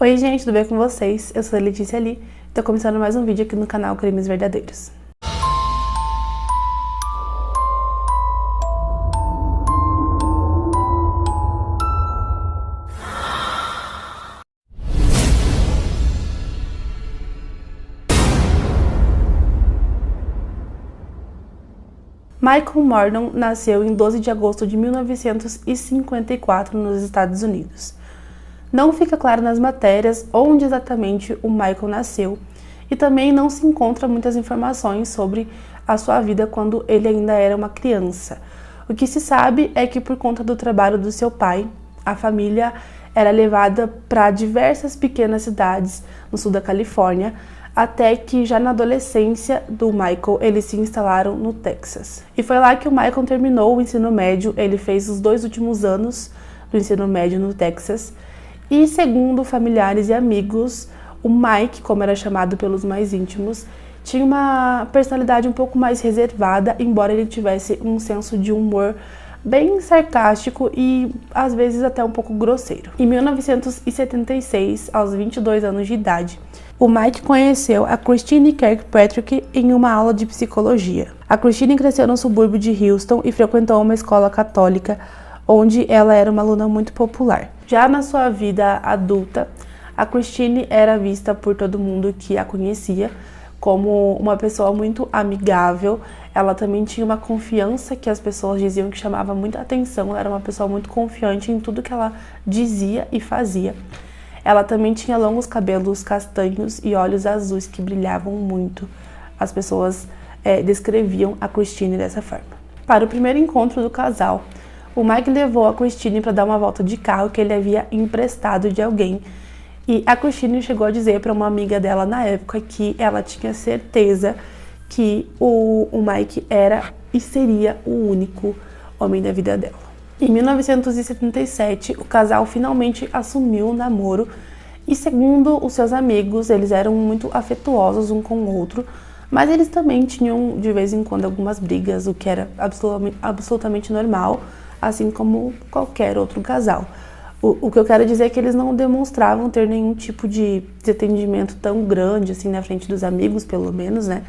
Oi gente, tudo bem com vocês? Eu sou a Letícia Lee e tô começando mais um vídeo aqui no canal Crimes Verdadeiros. Michael Mordon nasceu em 12 de agosto de 1954 nos Estados Unidos. Não fica claro nas matérias onde exatamente o Michael nasceu e também não se encontra muitas informações sobre a sua vida quando ele ainda era uma criança. O que se sabe é que por conta do trabalho do seu pai, a família era levada para diversas pequenas cidades no sul da Califórnia, até que já na adolescência do Michael eles se instalaram no Texas. E foi lá que o Michael terminou o ensino médio, ele fez os 2 últimos anos do ensino médio no Texas. E segundo familiares e amigos, o Mike, como era chamado pelos mais íntimos, tinha uma personalidade um pouco mais reservada, embora ele tivesse um senso de humor bem sarcástico e às vezes até um pouco grosseiro. Em 1976, aos 22 anos de idade, o Mike conheceu a Christine Kirkpatrick em uma aula de psicologia. A Christine cresceu no subúrbio de Houston e frequentou uma escola católica, onde ela era uma aluna muito popular. Já na sua vida adulta, a Christine era vista por todo mundo que a conhecia como uma pessoa muito amigável. Ela também tinha uma confiança que as pessoas diziam que chamava muita atenção. Ela era uma pessoa muito confiante em tudo que ela dizia e fazia. Ela também tinha longos cabelos castanhos e olhos azuis que brilhavam muito. As pessoas descreviam a Christine dessa forma. Para o primeiro encontro do casal, o Mike levou a Christine para dar uma volta de carro que ele havia emprestado de alguém. E a Christine chegou a dizer para uma amiga dela na época que ela tinha certeza que o Mike era e seria o único homem da vida dela. Em 1977, o casal finalmente assumiu o namoro e, segundo os seus amigos, eles eram muito afetuosos um com o outro, mas eles também tinham de vez em quando algumas brigas, o que era absolutamente normal, assim como qualquer outro casal. O que eu quero dizer é que eles não demonstravam ter nenhum tipo de desentendimento tão grande, assim, na frente dos amigos, pelo menos, né?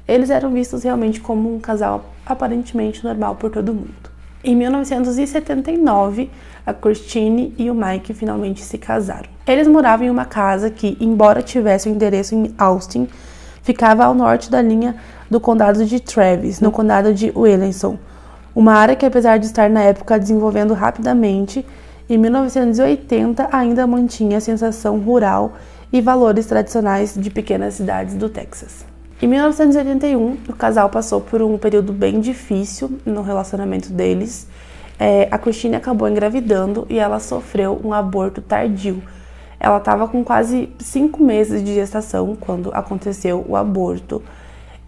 Eles eram vistos realmente como um casal aparentemente normal por todo mundo. Em 1979, a Christine e o Mike finalmente se casaram. Eles moravam em uma casa que, embora tivesse o endereço em Austin, ficava ao norte da linha do condado de Travis, no condado de Williamson. Uma área que, apesar de estar na época desenvolvendo rapidamente, em 1980 ainda mantinha a sensação rural e valores tradicionais de pequenas cidades do Texas. Em 1981, o casal passou por um período bem difícil no relacionamento deles. A Christine acabou engravidando e ela sofreu um aborto tardio. Ela estava com quase 5 meses de gestação quando aconteceu o aborto.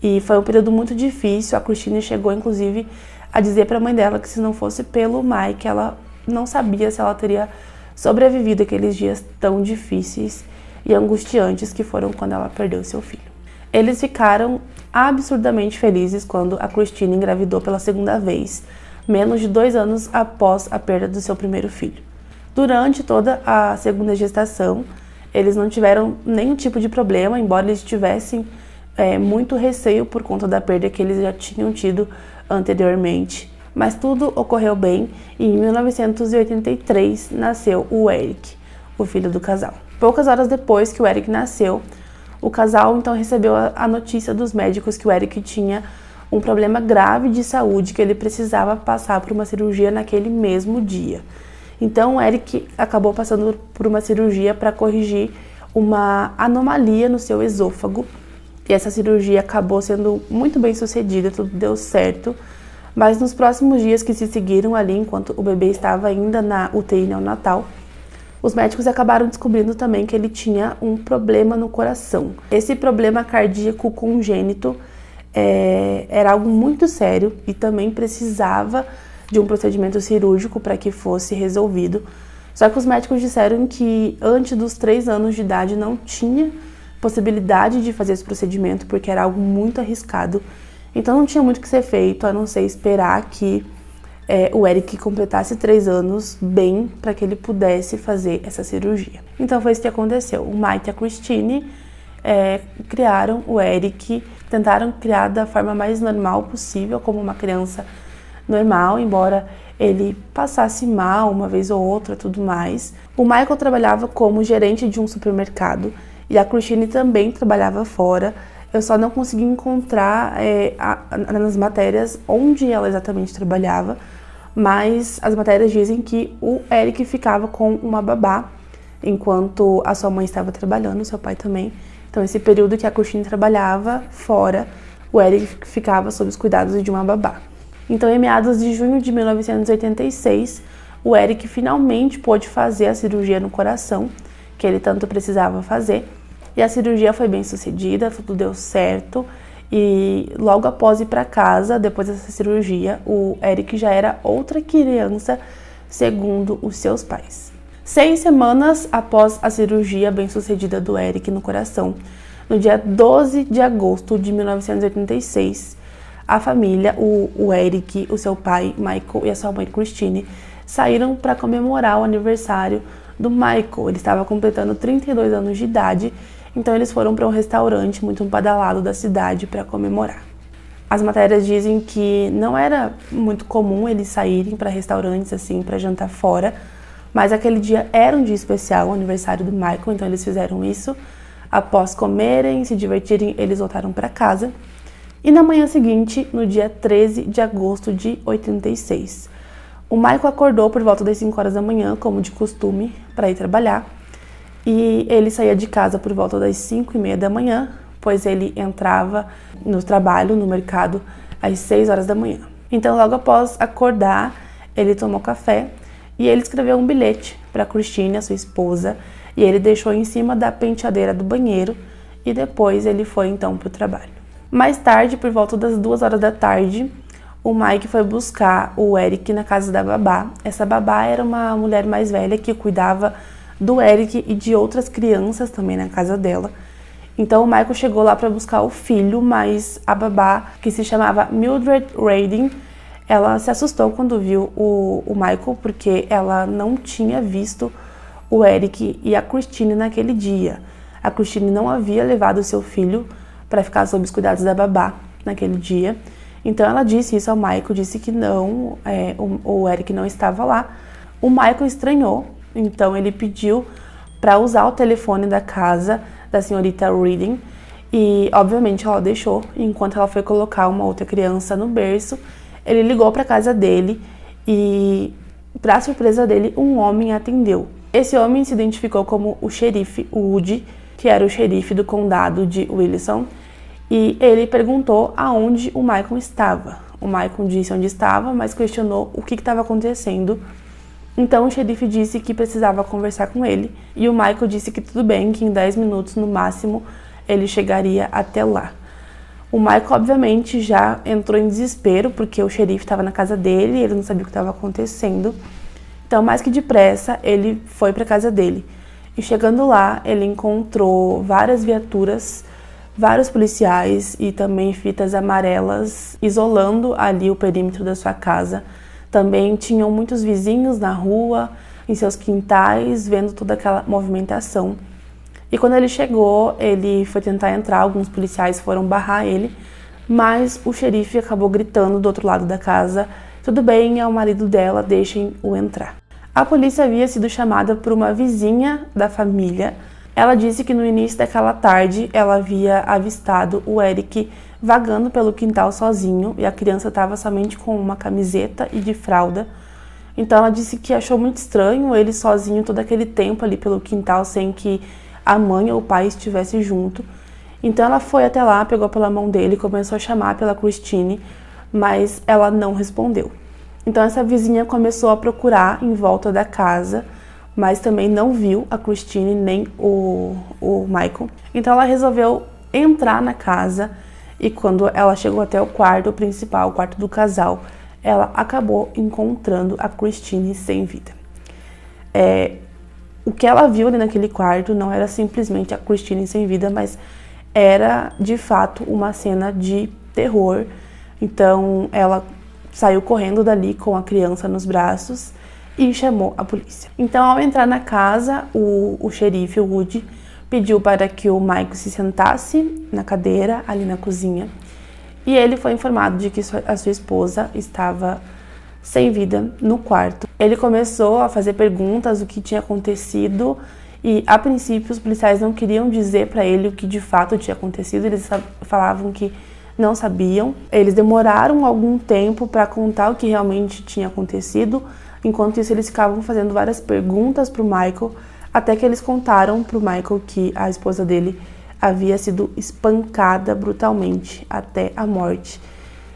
E foi um período muito difícil. A Christine chegou, inclusive, a dizer para a mãe dela que se não fosse pelo Mike, ela não sabia se ela teria sobrevivido aqueles dias tão difíceis e angustiantes que foram quando ela perdeu seu filho. Eles ficaram absurdamente felizes quando a Christine engravidou pela segunda vez, menos de 2 anos após a perda do seu primeiro filho. Durante toda a segunda gestação, eles não tiveram nenhum tipo de problema, embora eles tivessem muito receio por conta da perda que eles já tinham tido anteriormente. Mas tudo ocorreu bem e em 1983 nasceu o Eric, o filho do casal. Poucas horas depois que o Eric nasceu, o casal então recebeu a notícia dos médicos que o Eric tinha um problema grave de saúde, que ele precisava passar por uma cirurgia naquele mesmo dia. Então o Eric acabou passando por uma cirurgia para corrigir uma anomalia no seu esôfago. E essa cirurgia acabou sendo muito bem sucedida, tudo deu certo. Mas nos próximos dias que se seguiram ali, enquanto o bebê estava ainda na UTI neonatal, os médicos acabaram descobrindo também que ele tinha um problema no coração. Esse problema cardíaco congênito era algo muito sério e também precisava de um procedimento cirúrgico para que fosse resolvido. Só que os médicos disseram que antes dos 3 anos de idade não tinha possibilidade de fazer esse procedimento porque era algo muito arriscado. Então não tinha muito o que ser feito, a não ser esperar que o Eric completasse 3 anos bem para que ele pudesse fazer essa cirurgia. Então foi isso que aconteceu. O Mike e a Christine criaram o Eric, tentaram criar da forma mais normal possível, como uma criança normal, embora ele passasse mal uma vez ou outra, tudo mais. O Michael trabalhava como gerente de um supermercado e a Christine também trabalhava fora. Eu só não consegui encontrar nas matérias onde ela exatamente trabalhava, mas as matérias dizem que o Eric ficava com uma babá enquanto a sua mãe estava trabalhando, seu pai também. Então, esse período que a Christine trabalhava fora, o Eric ficava sob os cuidados de uma babá. Então, em meados de junho de 1986, o Eric finalmente pôde fazer a cirurgia no coração, que ele tanto precisava fazer. E a cirurgia foi bem sucedida, tudo deu certo. E logo após ir para casa, depois dessa cirurgia, o Eric já era outra criança, segundo os seus pais. 6 semanas após a cirurgia bem-sucedida do Eric no coração, no dia 12 de agosto de 1986, a família, o Eric, o seu pai Michael e a sua mãe Christine, saíram para comemorar o aniversário do Michael. Ele estava completando 32 anos de idade, então eles foram para um restaurante muito badalado da cidade para comemorar. As matérias dizem que não era muito comum eles saírem para restaurantes assim, para jantar fora, mas aquele dia era um dia especial, o aniversário do Michael, então eles fizeram isso. Após comerem, se divertirem, eles voltaram para casa. E na manhã seguinte, no dia 13 de agosto de 86, o Michael acordou por volta das 5 horas da manhã, como de costume, para ir trabalhar. E ele saía de casa por volta das 5:30 da manhã, pois ele entrava no trabalho, no mercado, às 6 horas da manhã. Então, logo após acordar, ele tomou café e ele escreveu um bilhete para Christine, a sua esposa, e ele deixou em cima da penteadeira do banheiro e depois ele foi então para o trabalho. Mais tarde, por volta das 2 horas da tarde, o Mike foi buscar o Eric na casa da babá. Essa babá era uma mulher mais velha que cuidava do Eric e de outras crianças também na casa dela. Então o Michael chegou lá para buscar o filho, mas a babá, que se chamava Mildred Radin, ela se assustou quando viu o Michael, porque ela não tinha visto o Eric e a Christine naquele dia. A Christine não havia levado o seu filho para ficar sob os cuidados da babá naquele dia. Então ela disse isso ao Michael, disse que não, o Eric não estava lá. O Michael estranhou, então ele pediu para usar o telefone da casa da senhorita Reading e obviamente ela deixou. Enquanto ela foi colocar uma outra criança no berço, ele ligou para a casa dele e, para surpresa dele, um homem atendeu. Esse homem se identificou como o xerife Woody, que era o xerife do condado de Wilson, e ele perguntou aonde o Michael estava. O Michael disse onde estava, mas questionou o que estava acontecendo. Então o xerife disse que precisava conversar com ele, e o Michael disse que tudo bem, que em 10 minutos no máximo ele chegaria até lá. O Michael, obviamente, já entrou em desespero, porque o xerife estava na casa dele e ele não sabia o que estava acontecendo. Então, mais que depressa, ele foi para a casa dele. E chegando lá, ele encontrou várias viaturas, vários policiais e também fitas amarelas isolando ali o perímetro da sua casa. Também tinham muitos vizinhos na rua, em seus quintais, vendo toda aquela movimentação. E quando ele chegou, ele foi tentar entrar, alguns policiais foram barrar ele, mas o xerife acabou gritando do outro lado da casa: "Tudo bem, é o marido dela, deixem-o entrar". A polícia havia sido chamada por uma vizinha da família. Ela disse que no início daquela tarde ela havia avistado o Eric vagando pelo quintal sozinho e a criança estava somente com uma camiseta e de fralda. Então ela disse que achou muito estranho ele sozinho todo aquele tempo ali pelo quintal sem que a mãe ou o pai estivesse junto. Então ela foi até lá, pegou pela mão dele e começou a chamar pela Christine, mas ela não respondeu. Então essa vizinha começou a procurar em volta da casa, mas também não viu a Christine nem o Michael. Então ela resolveu entrar na casa e quando ela chegou até o quarto principal, o quarto do casal, ela acabou encontrando a Christine sem vida. O que ela viu ali naquele quarto não era simplesmente a Christine sem vida, mas era de fato uma cena de terror. Então ela saiu correndo dali com a criança nos braços e chamou a polícia. Então, ao entrar na casa, o xerife, o Woody, pediu para que o Michael se sentasse na cadeira ali na cozinha e ele foi informado de que a sua esposa estava sem vida no quarto. Ele começou a fazer perguntas do que tinha acontecido e, a princípio, os policiais não queriam dizer para ele o que de fato tinha acontecido, eles falavam que não sabiam. Eles demoraram algum tempo para contar o que realmente tinha acontecido, enquanto isso eles ficavam fazendo várias perguntas para o Michael, até que eles contaram para o Michael que a esposa dele havia sido espancada brutalmente até a morte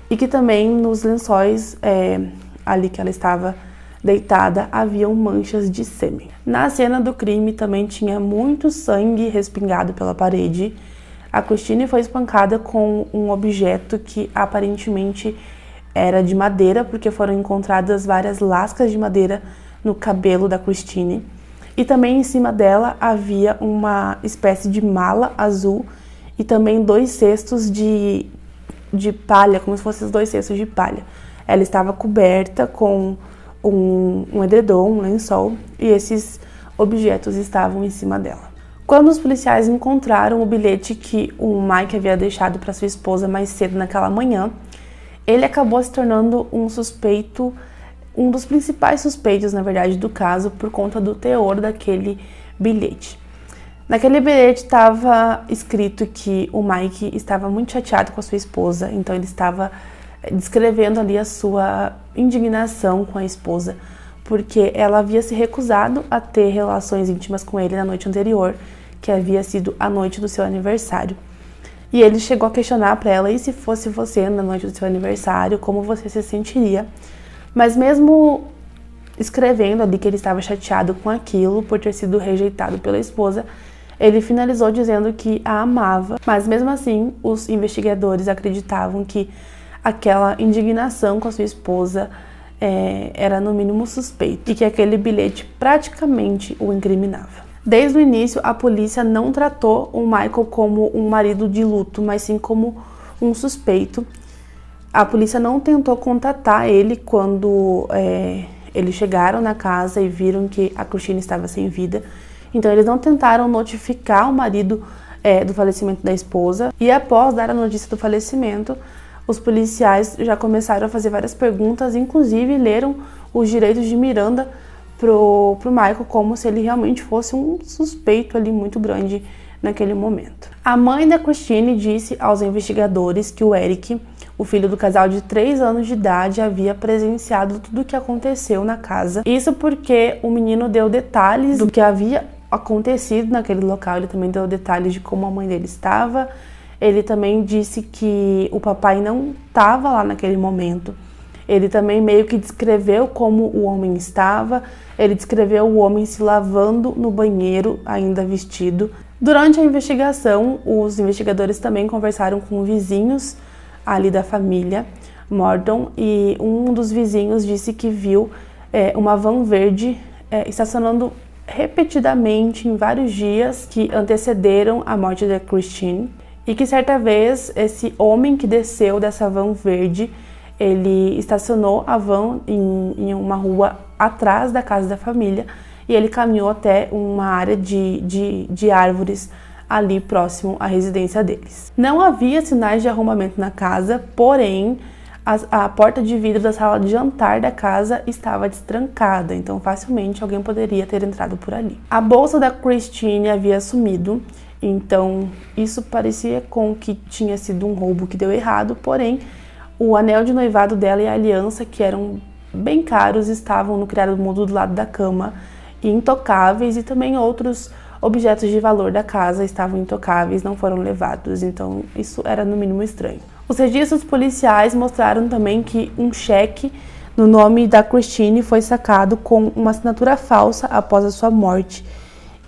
e que também nos lençóis ali que ela estava deitada haviam manchas de sêmen. Na cena do crime também tinha muito sangue respingado pela parede. A Christine foi espancada com um objeto que aparentemente era de madeira, porque foram encontradas várias lascas de madeira no cabelo da Christine. E também em cima dela havia uma espécie de mala azul e também 2 cestos de palha, como se fossem 2 cestos de palha. Ela estava coberta com um edredom, um lençol, e esses objetos estavam em cima dela. Quando os policiais encontraram o bilhete que o Mike havia deixado para sua esposa mais cedo naquela manhã, ele acabou se tornando um suspeito, um dos principais suspeitos, na verdade, do caso, por conta do teor daquele bilhete. Naquele bilhete estava escrito que o Mike estava muito chateado com a sua esposa, então ele estava descrevendo ali a sua indignação com a esposa, porque ela havia se recusado a ter relações íntimas com ele na noite anterior, que havia sido a noite do seu aniversário. E ele chegou a questionar para ela, e se fosse você na noite do seu aniversário, como você se sentiria? Mas mesmo escrevendo ali que ele estava chateado com aquilo, por ter sido rejeitado pela esposa, ele finalizou dizendo que a amava, mas mesmo assim os investigadores acreditavam que aquela indignação com a sua esposa era no mínimo suspeito e que aquele bilhete praticamente o incriminava. Desde o início, a polícia não tratou o Michael como um marido de luto, mas sim como um suspeito. A polícia não tentou contatar ele quando eles chegaram na casa e viram que a Christine estava sem vida. Então, eles não tentaram notificar o marido do falecimento da esposa. E após dar a notícia do falecimento, os policiais já começaram a fazer várias perguntas, inclusive leram os direitos de Miranda pro Michael, como se ele realmente fosse um suspeito ali muito grande naquele momento. A mãe da Christine disse aos investigadores que o Eric, o filho do casal de 3 anos de idade, havia presenciado tudo o que aconteceu na casa. Isso porque o menino deu detalhes do que havia acontecido naquele local, ele também deu detalhes de como a mãe dele estava. Ele também disse que o papai não estava lá naquele momento. Ele também meio que descreveu como o homem estava. Ele descreveu o homem se lavando no banheiro, ainda vestido. Durante a investigação, os investigadores também conversaram com vizinhos ali da família Mordon, e um dos vizinhos disse que viu uma van verde estacionando repetidamente em vários dias que antecederam a morte da Christine, e que certa vez esse homem que desceu dessa van verde, ele estacionou a van em uma rua atrás da casa da família e ele caminhou até uma área de árvores ali próximo à residência deles. Não havia sinais de arrombamento na casa, porém a porta de vidro da sala de jantar da casa estava destrancada, então facilmente alguém poderia ter entrado por ali. A bolsa da Christine havia sumido, então isso parecia com que tinha sido um roubo que deu errado, porém o anel de noivado dela e a aliança, que eram bem caros, estavam no criado mudo do lado da cama, intocáveis, e também outros objetos de valor da casa estavam intocáveis, não foram levados, então isso era no mínimo estranho. Os registros policiais mostraram também que um cheque no nome da Christine foi sacado com uma assinatura falsa após a sua morte,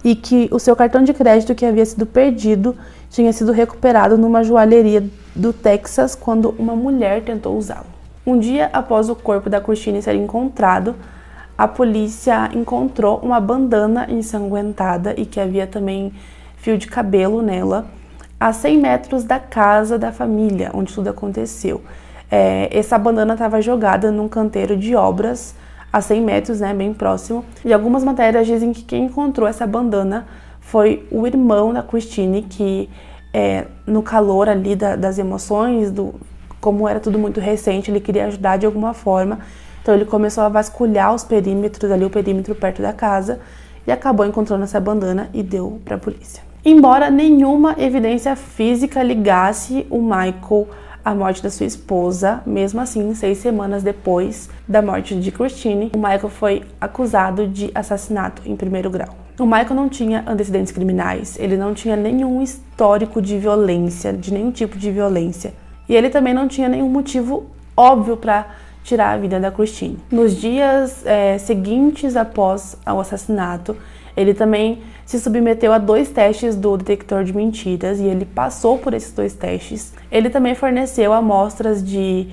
e que o seu cartão de crédito, que havia sido perdido, tinha sido recuperado numa joalheria do Texas quando uma mulher tentou usá-lo. Um dia após o corpo da Christine ser encontrado, a polícia encontrou uma bandana ensanguentada e que havia também fio de cabelo nela, a 100 metros da casa da família, onde tudo aconteceu. essa bandana estava jogada num canteiro de obras a 100 metros, né, bem próximo. E algumas matérias dizem que quem encontrou essa bandana foi o irmão da Christine, que no calor ali das emoções, como era tudo muito recente, ele queria ajudar de alguma forma. Então ele começou a vasculhar os perímetros ali, o perímetro perto da casa, e acabou encontrando essa bandana e deu para a polícia. Embora nenhuma evidência física ligasse o Michael à morte da sua esposa, mesmo assim, 6 semanas depois da morte de Christine, o Michael foi acusado de assassinato em 1º grau. O Michael não tinha antecedentes criminais, ele não tinha nenhum histórico de violência, de nenhum tipo de violência. E ele também não tinha nenhum motivo óbvio para tirar a vida da Christine. Nos dias seguintes após o assassinato, ele também se submeteu a 2 testes do detector de mentiras e ele passou por esses 2 testes. Ele também forneceu amostras de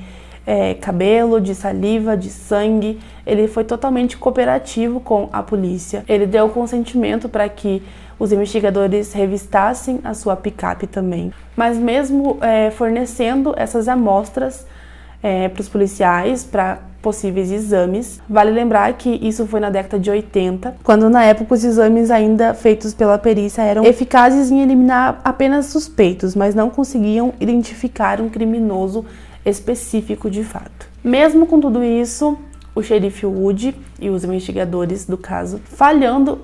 cabelo, de saliva, de sangue. Ele foi totalmente cooperativo com a polícia. Ele deu consentimento para que os investigadores revistassem a sua picape também. Mas mesmo fornecendo essas amostras para os policiais, para possíveis exames, vale lembrar que isso foi na década de 80, quando na época os exames ainda feitos pela perícia eram eficazes em eliminar apenas suspeitos, mas não conseguiam identificar um criminoso específico de fato. Mesmo com tudo isso, o xerife Wood e os investigadores do caso, falhando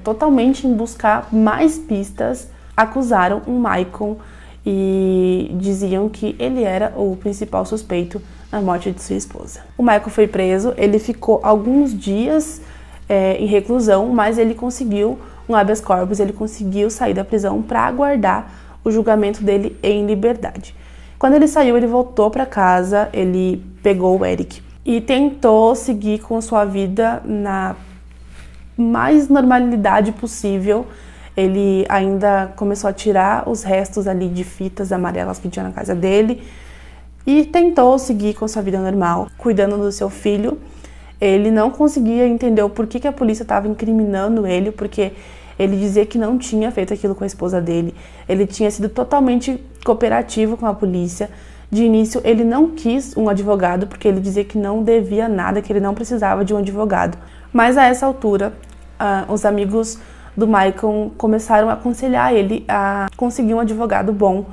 totalmente em buscar mais pistas, acusaram o Michael e diziam que ele era o principal suspeito na morte de sua esposa. O Michael foi preso, ele ficou alguns dias em reclusão, mas ele conseguiu um habeas corpus, ele conseguiu sair da prisão para aguardar o julgamento dele em liberdade. Quando ele saiu, ele voltou para casa, ele pegou o Eric e tentou seguir com sua vida na mais normalidade possível. Ele ainda começou a tirar os restos ali de fitas amarelas que tinha na casa dele e tentou seguir com sua vida normal, cuidando do seu filho. Ele não conseguia entender o porquê que a polícia estava incriminando ele, porque ele dizia que não tinha feito aquilo com a esposa dele. Ele tinha sido totalmente cooperativo com a polícia. De início, ele não quis um advogado, porque ele dizia que não devia nada, que ele não precisava de um advogado. Mas a essa altura, os amigos do Michael começaram a aconselhar ele a conseguir um advogado bom,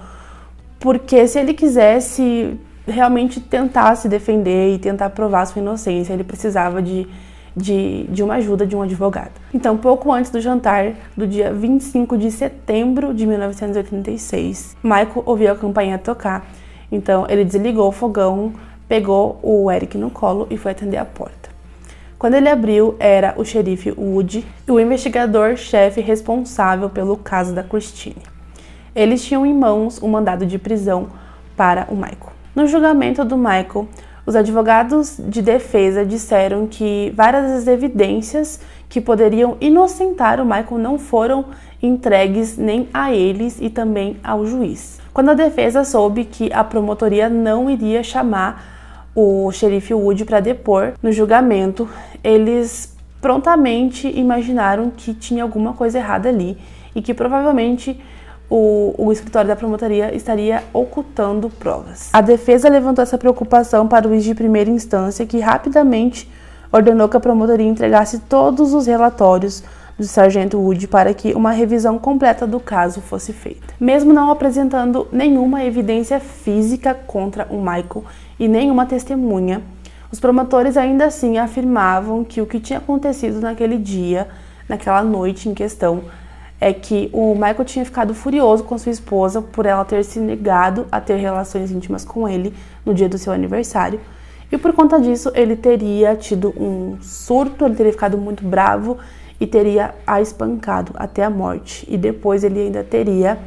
porque se ele quisesse realmente tentar se defender e tentar provar sua inocência, ele precisava de uma ajuda de um advogado. Então, pouco antes do jantar do dia 25 de setembro de 1986, Michael ouviu a campainha tocar. Então, ele desligou o fogão, pegou o Eric no colo e foi atender a porta. Quando ele abriu, era o xerife Wood, o investigador-chefe responsável pelo caso da Christine. Eles tinham em mãos um mandado de prisão para o Michael. No julgamento do Michael, os advogados de defesa disseram que várias das evidências que poderiam inocentar o Michael não foram entregues nem a eles e também ao juiz. Quando a defesa soube que a promotoria não iria chamar o xerife Wood para depor no julgamento, eles prontamente imaginaram que tinha alguma coisa errada ali e que provavelmente o escritório da promotoria estaria ocultando provas. A defesa levantou essa preocupação para o juiz de primeira instância, que rapidamente ordenou que a promotoria entregasse todos os relatórios do sargento Wood para que uma revisão completa do caso fosse feita. Mesmo não apresentando nenhuma evidência física contra o Michael e nenhuma testemunha, os promotores ainda assim afirmavam que o que tinha acontecido naquele dia, naquela noite em questão, é que o Michael tinha ficado furioso com sua esposa por ela ter se negado a ter relações íntimas com ele no dia do seu aniversário, e por conta disso ele teria tido um surto, ele teria ficado muito bravo e teria a espancado até a morte. E depois ele ainda teria,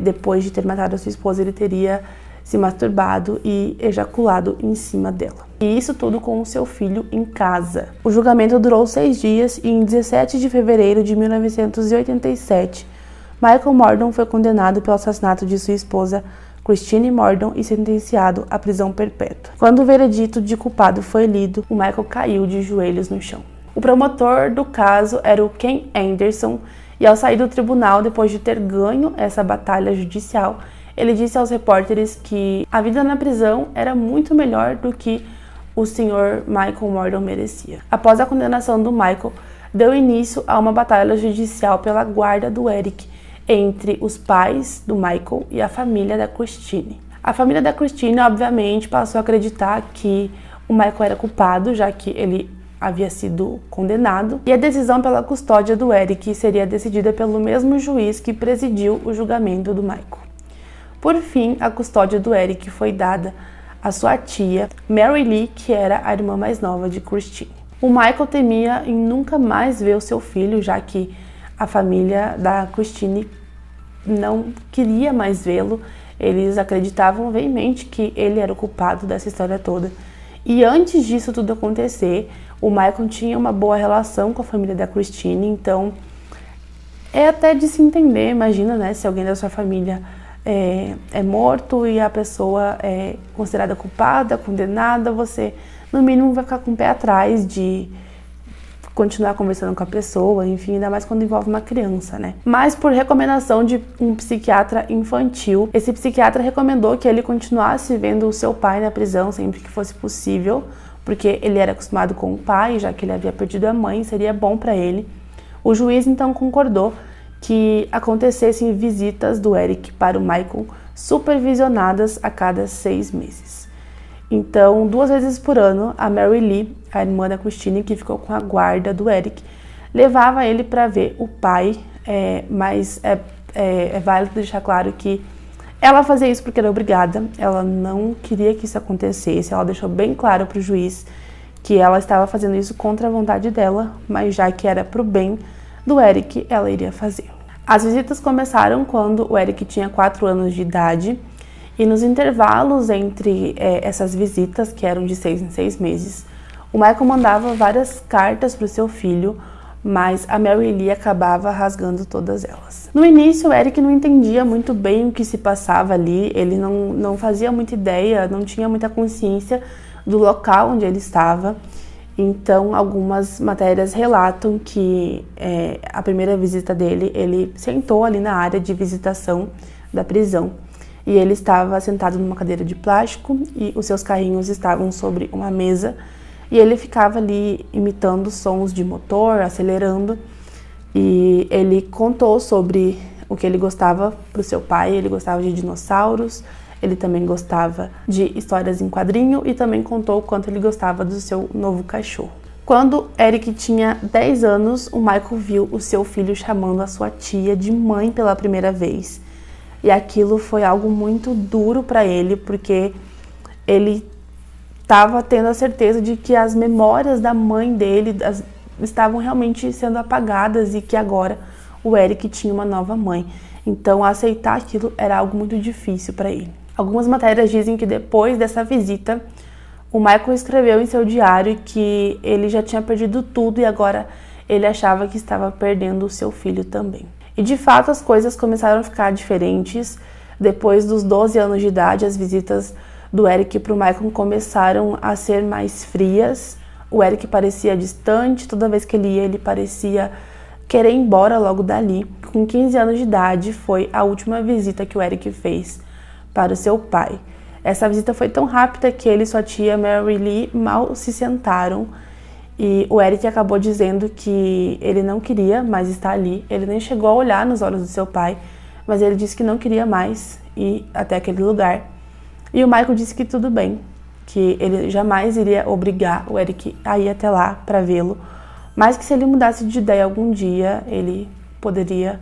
depois de ter matado a sua esposa, ele teria se masturbado e ejaculado em cima dela. E isso tudo com o seu filho em casa. O julgamento durou 6 dias e em 17 de fevereiro de 1987, Michael Mordon foi condenado pelo assassinato de sua esposa Christine Mordon e sentenciado à prisão perpétua. Quando o veredito de culpado foi lido, o Michael caiu de joelhos no chão. O promotor do caso era o Ken Anderson, e ao sair do tribunal, depois de ter ganho essa batalha judicial, ele disse aos repórteres que a vida na prisão era muito melhor do que o Sr. Michael Mordon merecia. Após a condenação do Michael, deu início a uma batalha judicial pela guarda do Eric entre os pais do Michael e a família da Christine. A família da Christine, obviamente, passou a acreditar que o Michael era culpado, já que ele havia sido condenado, e a decisão pela custódia do Eric seria decidida pelo mesmo juiz que presidiu o julgamento do Michael. Por fim, a custódia do Eric foi dada à sua tia, Mary Lee, que era a irmã mais nova de Christine. O Michael temia em nunca mais ver o seu filho, já que a família da Christine não queria mais vê-lo. Eles acreditavam veemente que ele era o culpado dessa história toda. E antes disso tudo acontecer, o Michael tinha uma boa relação com a família da Christine, então é até de se entender, imagina, né, se alguém da sua família é morto e a pessoa é considerada culpada, condenada, você no mínimo vai ficar com o pé atrás de continuar conversando com a pessoa, enfim, ainda mais quando envolve uma criança, né? Mas por recomendação de um psiquiatra infantil, esse psiquiatra recomendou que ele continuasse vendo o seu pai na prisão sempre que fosse possível, porque ele era acostumado com o pai, já que ele havia perdido a mãe, seria bom para ele. O juiz então concordou que acontecessem visitas do Eric para o Michael, supervisionadas a cada 6 meses. Então, 2 vezes por ano, a Mary Lee, a irmã da Christine, que ficou com a guarda do Eric, levava ele para ver o pai, mas é válido deixar claro que ela fazia isso porque era obrigada, ela não queria que isso acontecesse, ela deixou bem claro para o juiz que ela estava fazendo isso contra a vontade dela, mas já que era para o bem do Eric, ela iria fazer. As visitas começaram quando o Eric tinha 4 anos de idade, e nos intervalos entre essas visitas, que eram de 6 em 6 meses, o Michael mandava várias cartas para o seu filho, mas a Mary Lee acabava rasgando todas elas. No início, o Eric não entendia muito bem o que se passava ali, ele não fazia muita ideia, não tinha muita consciência do local onde ele estava. Então, algumas matérias relatam que a primeira visita dele, ele sentou ali na área de visitação da prisão. E ele estava sentado numa cadeira de plástico e os seus carrinhos estavam sobre uma mesa. E ele ficava ali imitando sons de motor, acelerando. E ele contou sobre o que ele gostava para o seu pai. Ele gostava de dinossauros, ele também gostava de histórias em quadrinho e também contou o quanto ele gostava do seu novo cachorro. Quando Eric tinha 10 anos, o Michael viu o seu filho chamando a sua tia de mãe pela primeira vez. E aquilo foi algo muito duro para ele, porque ele estava tendo a certeza de que as memórias da mãe dele estavam realmente sendo apagadas e que agora o Eric tinha uma nova mãe. Então, aceitar aquilo era algo muito difícil para ele. Algumas matérias dizem que depois dessa visita, o Michael escreveu em seu diário que ele já tinha perdido tudo e agora ele achava que estava perdendo o seu filho também. E de fato as coisas começaram a ficar diferentes. Depois dos 12 anos de idade, as visitas do Eric para o Michael começaram a ser mais frias. O Eric parecia distante, toda vez que ele ia, ele parecia querer ir embora logo dali. Com 15 anos de idade, foi a última visita que o Eric fez para o seu pai. Essa visita foi tão rápida que ele e sua tia Mary Lee mal se sentaram. E o Eric acabou dizendo que ele não queria mais estar ali. Ele nem chegou a olhar nos olhos do seu pai, mas ele disse que não queria mais ir até aquele lugar. E o Michael disse que tudo bem, que ele jamais iria obrigar o Eric a ir até lá para vê-lo, mas que se ele mudasse de ideia algum dia, ele poderia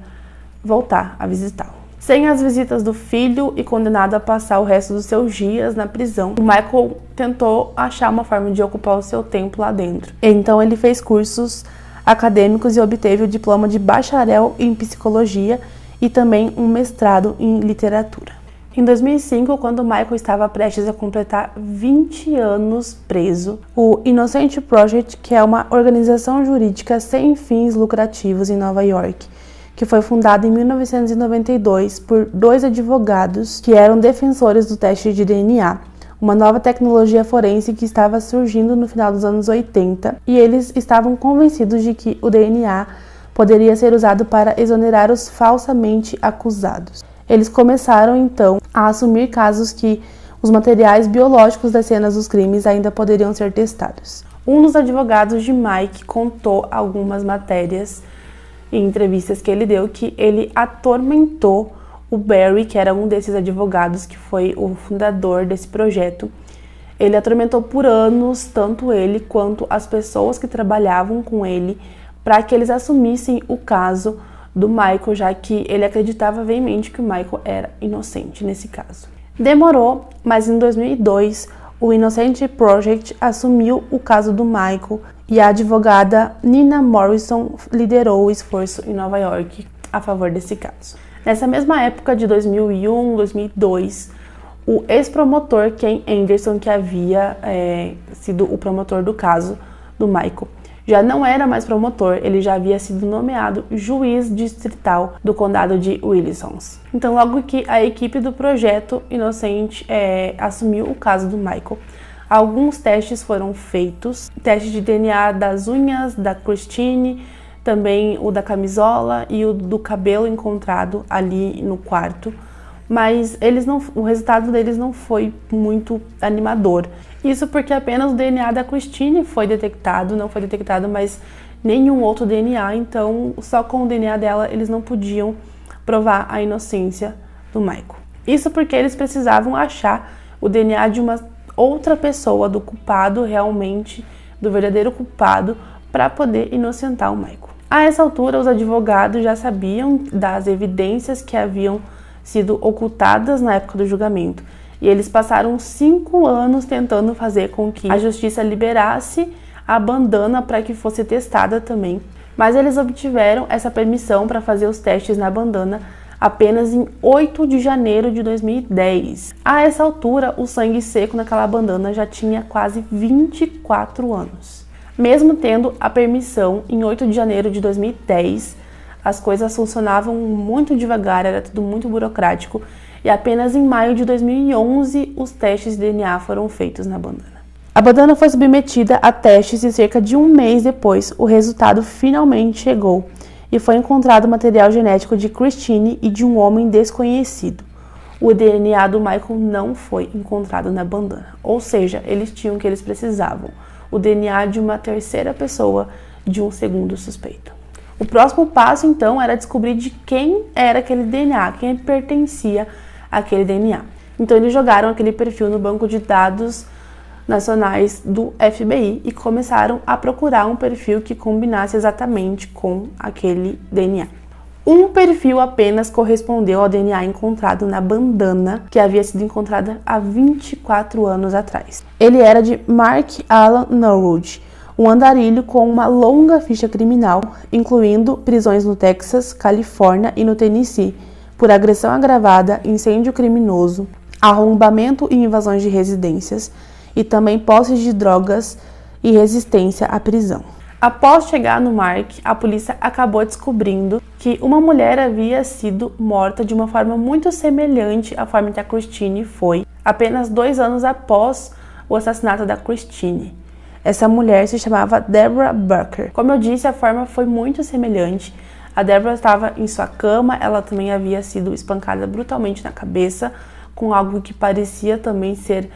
voltar a visitá-lo. Sem as visitas do filho e condenado a passar o resto dos seus dias na prisão, o Michael tentou achar uma forma de ocupar o seu tempo lá dentro. Então ele fez cursos acadêmicos e obteve o diploma de bacharel em psicologia e também um mestrado em literatura. Em 2005, quando Michael estava prestes a completar 20 anos preso, o Innocent Project, que é uma organização jurídica sem fins lucrativos em Nova York, que foi fundada em 1992 por 2 advogados que eram defensores do teste de DNA, uma nova tecnologia forense que estava surgindo no final dos anos 80, e eles estavam convencidos de que o DNA poderia ser usado para exonerar os falsamente acusados. eles começaram então a assumir casos que os materiais biológicos das cenas dos crimes ainda poderiam ser testados. Um dos advogados de Mike contou algumas matérias em entrevistas que ele deu que ele atormentou o Barry, que era um desses advogados que foi o fundador desse projeto. Ele atormentou por anos tanto ele quanto as pessoas que trabalhavam com ele para que eles assumissem o caso do Michael, já que ele acreditava veemente que o Michael era inocente nesse caso. Demorou, mas em 2002, o Innocence Project assumiu o caso do Michael e a advogada Nina Morrison liderou o esforço em Nova York a favor desse caso. Nessa mesma época de 2001, 2002, o ex-promotor Ken Anderson, que havia sido o promotor do caso do Michael, já não era mais promotor, ele já havia sido nomeado juiz distrital do condado de Wilson. Então, logo que a equipe do projeto Innocence assumiu o caso do Michael, alguns testes foram feitos, testes de DNA das unhas da Christine, também o da camisola e o do cabelo encontrado ali no quarto, mas o resultado deles não foi muito animador. Isso porque apenas o DNA da Christine foi detectado, não foi detectado mais nenhum outro DNA, então só com o DNA dela eles não podiam provar a inocência do Michael. Isso porque eles precisavam achar o DNA de uma outra pessoa, do culpado realmente, do verdadeiro culpado, para poder inocentar o Michael. A essa altura, os advogados já sabiam das evidências que haviam sido ocultadas na época do julgamento, e eles passaram 5 anos tentando fazer com que a justiça liberasse a bandana para que fosse testada também, mas eles obtiveram essa permissão para fazer os testes na bandana apenas em 8 de janeiro de 2010. A essa altura, o sangue seco naquela bandana já tinha quase 24 anos. Mesmo tendo a permissão em 8 de janeiro de 2010, as coisas funcionavam muito devagar, era tudo muito burocrático, e apenas em maio de 2011 os testes de DNA foram feitos na bandana. A bandana foi submetida a testes e cerca de 1 mês depois o resultado finalmente chegou e foi encontrado material genético de Christine e de um homem desconhecido. O DNA do Michael não foi encontrado na bandana, ou seja, eles tinham o que eles precisavam, o DNA de uma terceira pessoa, de um segundo suspeito. O próximo passo, então, era descobrir de quem era aquele DNA, quem pertencia àquele DNA. Então, eles jogaram aquele perfil no banco de dados nacionais do FBI e começaram a procurar um perfil que combinasse exatamente com aquele DNA. Um perfil apenas correspondeu ao DNA encontrado na bandana, que havia sido encontrada há 24 anos atrás. Ele era de Mark Alan Norwood, um andarilho com uma longa ficha criminal, incluindo prisões no Texas, Califórnia e no Tennessee, por agressão agravada, incêndio criminoso, arrombamento e invasões de residências, e também posse de drogas e resistência à prisão. Após chegar no Mark, a polícia acabou descobrindo que uma mulher havia sido morta de uma forma muito semelhante à forma que a Christine foi, apenas 2 anos após o assassinato da Christine. Essa mulher se chamava Deborah Burker. Como eu disse, a forma foi muito semelhante. A Deborah estava em sua cama, ela também havia sido espancada brutalmente na cabeça, com algo que parecia também ser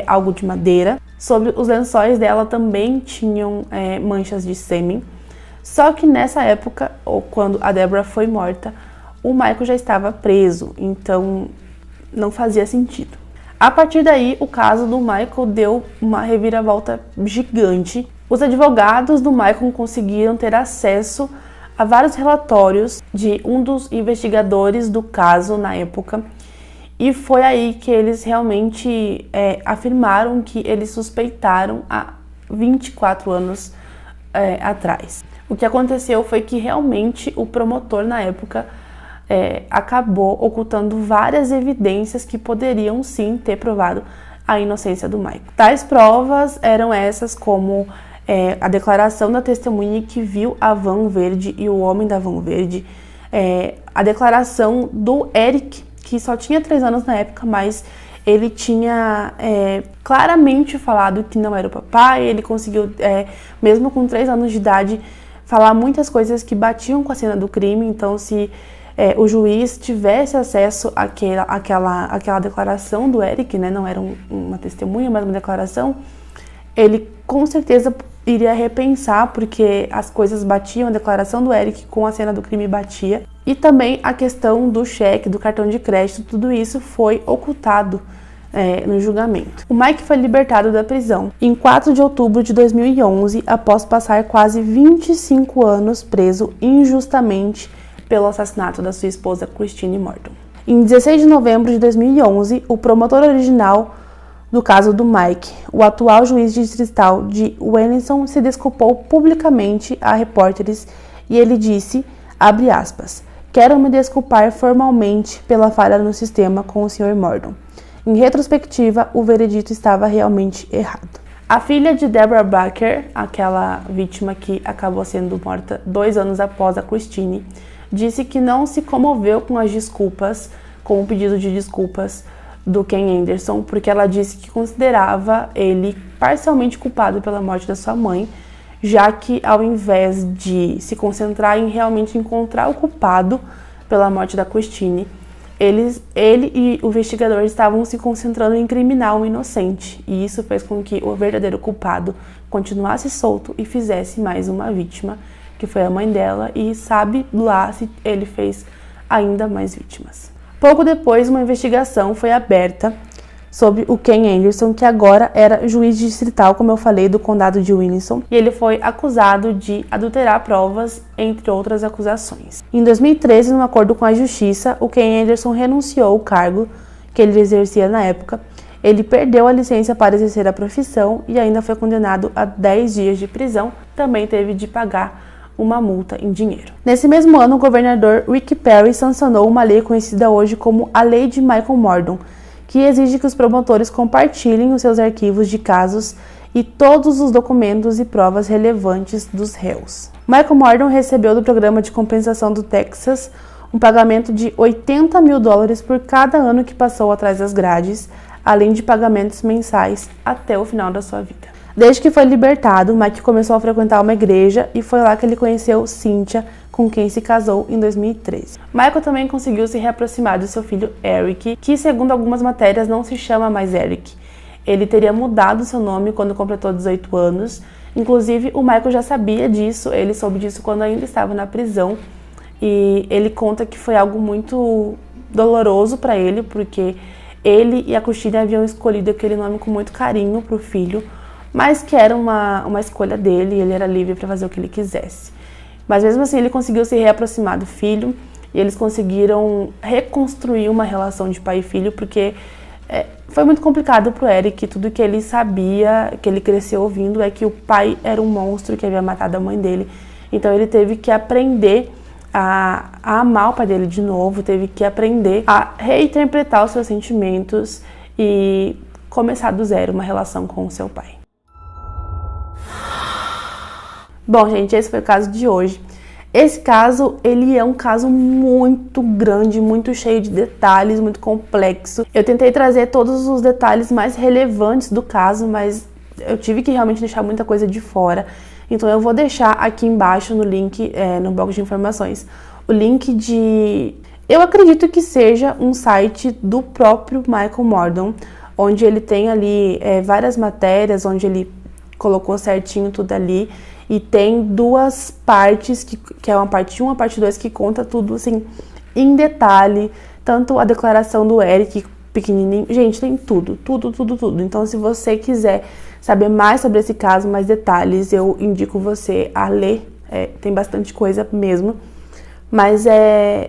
algo de madeira. Sobre os lençóis dela também tinham manchas de sêmen. Só que nessa época, ou quando a Deborah foi morta, o Michael já estava preso, então não fazia sentido. A partir daí, o caso do Michael deu uma reviravolta gigante. Os advogados do Michael conseguiram ter acesso a vários relatórios de um dos investigadores do caso na época, e foi aí que eles realmente afirmaram que eles suspeitaram há 24 anos atrás. O que aconteceu foi que realmente o promotor na época acabou ocultando várias evidências que poderiam sim ter provado a inocência do Michael. Tais provas eram essas como a declaração da testemunha que viu a van verde e o homem da van verde, a declaração do Eric, que só tinha 3 anos na época, mas ele tinha claramente falado que não era o papai. Ele conseguiu, mesmo com 3 anos de idade, falar muitas coisas que batiam com a cena do crime. Então, se o juiz tivesse acesso àquela declaração do Eric, né? Não era uma testemunha, mas uma declaração, ele com certeza iria repensar, porque as coisas batiam, a declaração do Eric com a cena do crime batia. E também a questão do cheque, do cartão de crédito, tudo isso foi ocultado no julgamento. O Mike foi libertado da prisão em 4 de outubro de 2011, após passar quase 25 anos preso injustamente pelo assassinato da sua esposa Christine Morton. Em 16 de novembro de 2011, o promotor original do caso do Mike, o atual juiz distrital de Wellington, se desculpou publicamente a repórteres e ele disse, abre aspas, quero me desculpar formalmente pela falha no sistema com o Sr. Morton. Em retrospectiva, o veredito estava realmente errado. A filha de Deborah Baker, aquela vítima que acabou sendo morta 2 anos após a Christine, disse que não se comoveu com as desculpas, com o pedido de desculpas do Ken Anderson, porque ela disse que considerava ele parcialmente culpado pela morte da sua mãe, já que ao invés de se concentrar em realmente encontrar o culpado pela morte da Christine, ele e o investigador estavam se concentrando em incriminar um inocente, e isso fez com que o verdadeiro culpado continuasse solto e fizesse mais uma vítima, que foi a mãe dela, e sabe lá se ele fez ainda mais vítimas. Pouco depois, uma investigação foi aberta sobre o Ken Anderson, que agora era juiz distrital, como eu falei, do condado de Williamson, e ele foi acusado de adulterar provas, entre outras acusações. Em 2013, num acordo com a justiça, o Ken Anderson renunciou ao cargo que ele exercia na época, ele perdeu a licença para exercer a profissão e ainda foi condenado a 10 dias de prisão, também teve de pagar uma multa em dinheiro. Nesse mesmo ano, o governador Rick Perry sancionou uma lei conhecida hoje como a Lei de Michael Mordon, que exige que os promotores compartilhem os seus arquivos de casos e todos os documentos e provas relevantes dos réus. Michael Mordon recebeu do programa de compensação do Texas um pagamento de $80 mil por cada ano que passou atrás das grades, além de pagamentos mensais até o final da sua vida. Desde que foi libertado, Mike começou a frequentar uma igreja e foi lá que ele conheceu Cynthia, com quem se casou em 2013. Michael também conseguiu se reaproximar do seu filho Eric, que segundo algumas matérias não se chama mais Eric. Ele teria mudado seu nome quando completou 18 anos. Inclusive, o Michael já sabia disso, ele soube disso quando ainda estava na prisão. E ele conta que foi algo muito doloroso para ele, porque ele e a Christine haviam escolhido aquele nome com muito carinho para o filho, mas que era uma escolha dele e ele era livre para fazer o que ele quisesse. Mas mesmo assim ele conseguiu se reaproximar do filho e eles conseguiram reconstruir uma relação de pai e filho, porque foi muito complicado pro Eric. Tudo que ele sabia, que ele cresceu ouvindo, é que o pai era um monstro que havia matado a mãe dele. Então ele teve que aprender a amar o pai dele de novo, teve que aprender a reinterpretar os seus sentimentos e começar do zero uma relação com o seu pai. Bom, gente, esse foi o caso de hoje. Esse caso, ele é um caso muito grande, muito cheio de detalhes, muito complexo. Eu tentei trazer todos os detalhes mais relevantes do caso, mas eu tive que realmente deixar muita coisa de fora. Então eu vou deixar aqui embaixo no link, no box de informações, o link de... Eu acredito que seja um site do próprio Michael Mordon, onde ele tem ali várias matérias, onde ele colocou certinho tudo ali. E tem 2 partes, que é uma parte 1 e uma parte 2, que conta tudo, assim, em detalhe. Tanto a declaração do Eric, pequenininho. Gente, tem tudo. Então, se você quiser saber mais sobre esse caso, mais detalhes, eu indico você a ler. Tem bastante coisa mesmo. Mas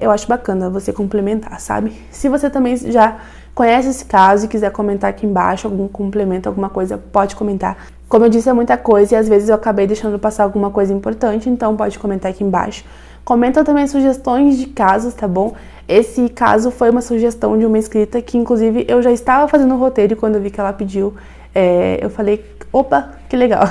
eu acho bacana você complementar, sabe? Se você também já conhece esse caso e quiser comentar aqui embaixo algum complemento, alguma coisa, pode comentar. Como eu disse, é muita coisa e às vezes eu acabei deixando passar alguma coisa importante, então pode comentar aqui embaixo. Comenta também sugestões de casos, tá bom? Esse caso foi uma sugestão de uma inscrita que, inclusive, eu já estava fazendo o roteiro e quando eu vi que ela pediu, eu falei, opa, que legal.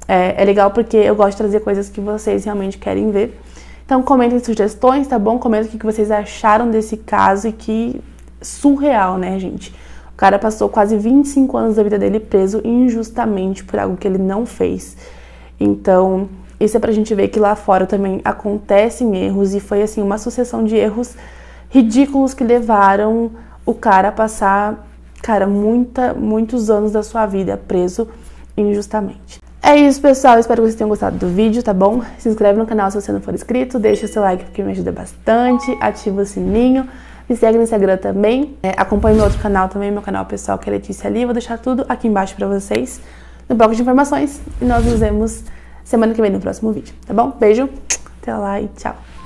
É legal porque eu gosto de trazer coisas que vocês realmente querem ver. Então comentem sugestões, tá bom? Comentem o que vocês acharam desse caso e que surreal, né, gente? O cara passou quase 25 anos da vida dele preso injustamente por algo que ele não fez. Então, Isso é pra gente ver que lá fora também acontecem erros, e foi assim uma sucessão de erros ridículos que levaram o cara a passar, cara, muitos anos da sua vida preso injustamente. É isso, pessoal. Espero que vocês tenham gostado do vídeo, tá bom? Se inscreve no canal se você não for inscrito, deixa seu like porque me ajuda bastante, ativa o sininho, me segue no Instagram também, acompanhe meu outro canal também, meu canal pessoal, que é Letícia Ali. Vou deixar tudo aqui embaixo pra vocês no bloco de informações, e nós nos vemos semana que vem no próximo vídeo, tá bom? Beijo, até lá e tchau!